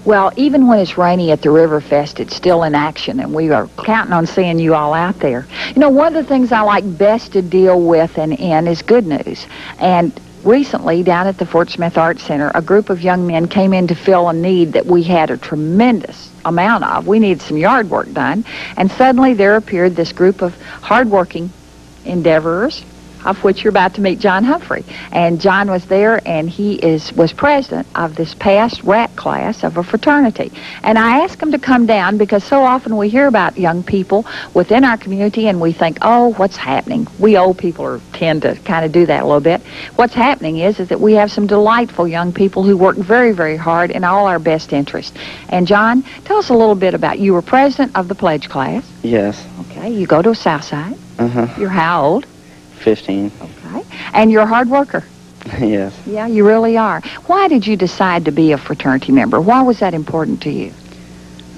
Well, even when it's rainy at the Riverfest, it's still in action, and we are counting on seeing you all out there. You know, one of the things I like best to deal with and in is good news. And recently, down at the Fort Smith Arts Center, a group of young men came in to fill a need that we had a tremendous amount of. We needed some yard work done, and suddenly there appeared this group of hardworking endeavorers, of which you're about to meet John Humphrey. And John was there, and he was president of this past RAT class of a fraternity. And I asked him to come down because so often we hear about young people within our community and we think, oh, what's happening? We old people tend to kind of do that a little bit. What's happening is that we have some delightful young people who work very, very hard in all our best interests. And John, tell us a little bit about, you were president of the pledge class. Yes. Okay, you go to Southside. Uh-huh. You're how old? 15. Okay. And you're a hard worker. Yes. Yeah, you really are. Why did you decide to be a fraternity member? Why was that important to you?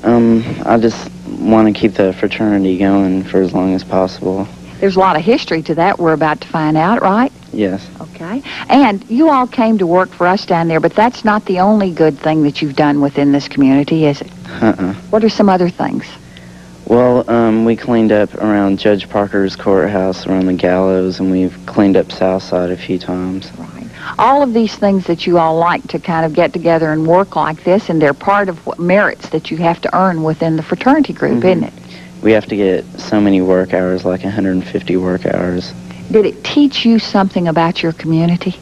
I just want to keep the fraternity going for as long as possible. There's a lot of history to that we're about to find out, right? Yes. Okay. And you all came to work for us down there, but that's not the only good thing that you've done within this community, is it? Uh-uh. What are some other things? Well, we cleaned up around Judge Parker's courthouse, around the gallows, and we've cleaned up Southside a few times. Right. All of these things that you all like to kind of get together and work like this, and they're part of what merits that you have to earn within the fraternity group, isn't it? We have to get so many work hours, like 150 work hours. Did it teach you something about your community?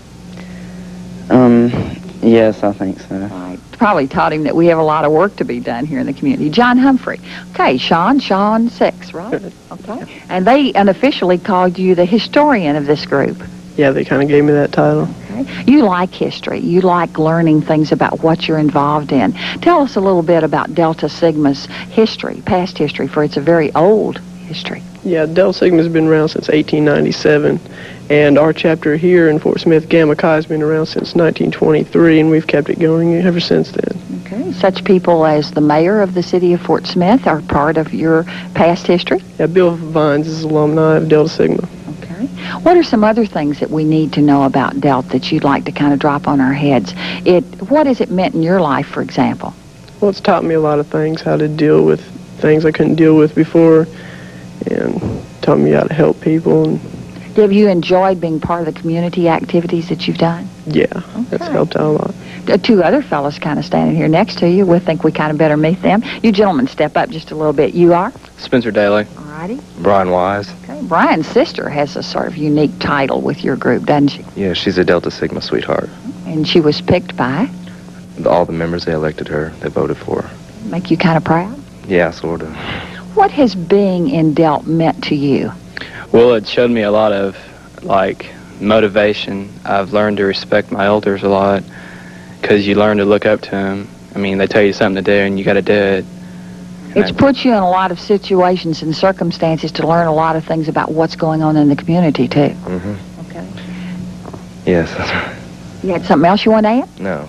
Yes, I think so. Right. Probably taught him that we have a lot of work to be done here in the community. John Humphrey. Okay, Sean 6, right? Okay. And they unofficially called you the historian of this group. Yeah, they kind of gave me that title. Okay. You like history. You like learning things about what you're involved in. Tell us a little bit about Delta Sigma's history, past history, for it's a very old history. Yeah, Delta Sigma's been around since 1897, and our chapter here in Fort Smith, Gamma Chi, has been around since 1923, and we've kept it going ever since then. Okay. Such people as the mayor of the city of Fort Smith are part of your past history? Yeah, Bill Vines is alumni of Delta Sigma. Okay. What are some other things that we need to know about Delta that you'd like to kind of drop on our heads? What has it meant in your life, for example? Well, it's taught me a lot of things, how to deal with things I couldn't deal with before, and taught me how to help people. And have you enjoyed being part of the community activities that you've done? yeah, that's helped out a lot. Two other fellows kind of standing here next to you. We think we kind of better meet them. You gentlemen step up just a little bit. You are? Spencer Daly. All righty. Brian Wise. Okay. Brian's sister has a sort of unique title with your group, doesn't she? Yeah, she's a Delta Sigma sweetheart. And she was picked by? All the members, they elected her. They voted for her. Make you kind of proud? Yeah, sort of. What has being in Delt meant to you? Well, it showed me a lot of, like, motivation. I've learned to respect my elders a lot because you learn to look up to them. I mean, they tell you something to do and you got to do it. It's put you in a lot of situations and circumstances to learn a lot of things about what's going on in the community, too. Mm-hmm. Okay. Yes, that's right. You had something else you want to add? No.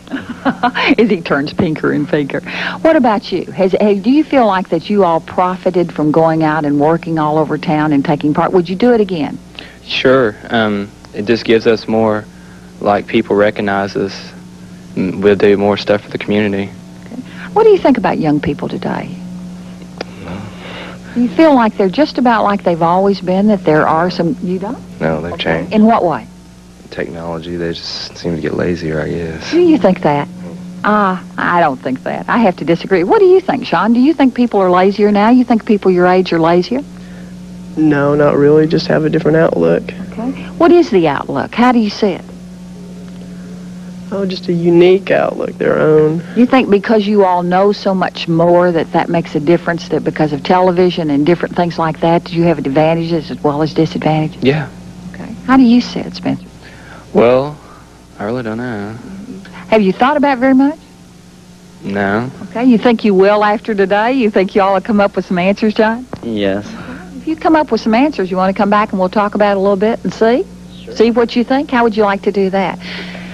As he turns pinker and pinker. What about you? Do you feel like that you all profited from going out and working all over town and taking part? Would you do it again? Sure. It just gives us more, like, people recognize us. And we'll do more stuff for the community. Okay. What do you think about young people today? Do you feel like they're just about like they've always been, that there are some... You don't? No, they've changed. In what way? Technology, they just seem to get lazier, I guess. Do you think that? I don't think that. I have to disagree. What do you think, Sean? Do you think people are lazier now? You think people your age are lazier? No, not really. Just have a different outlook. Okay. What is the outlook? How do you see it? Oh, just a unique outlook, their own. You think because you all know so much more that makes a difference, that because of television and different things like that, do you have advantages as well as disadvantages? Yeah. Okay. How do you see it, Spencer? Well, I really don't know. Have you thought about it very much? No. Okay. You think you will after today? You think you all will come up with some answers, John? Yes. If you come up with some answers, you want to come back and we'll talk about it a little bit and see? Sure. See what you think? How would you like to do that?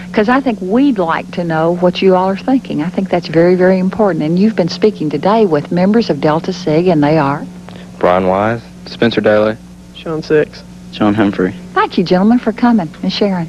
Because I think we'd like to know what you all are thinking. I think that's very, very important. And you've been speaking today with members of Delta Sig, and they are? Brian Wise. Spencer Daly. Sean 6. John Humphrey. Thank you, gentlemen, for coming and sharing.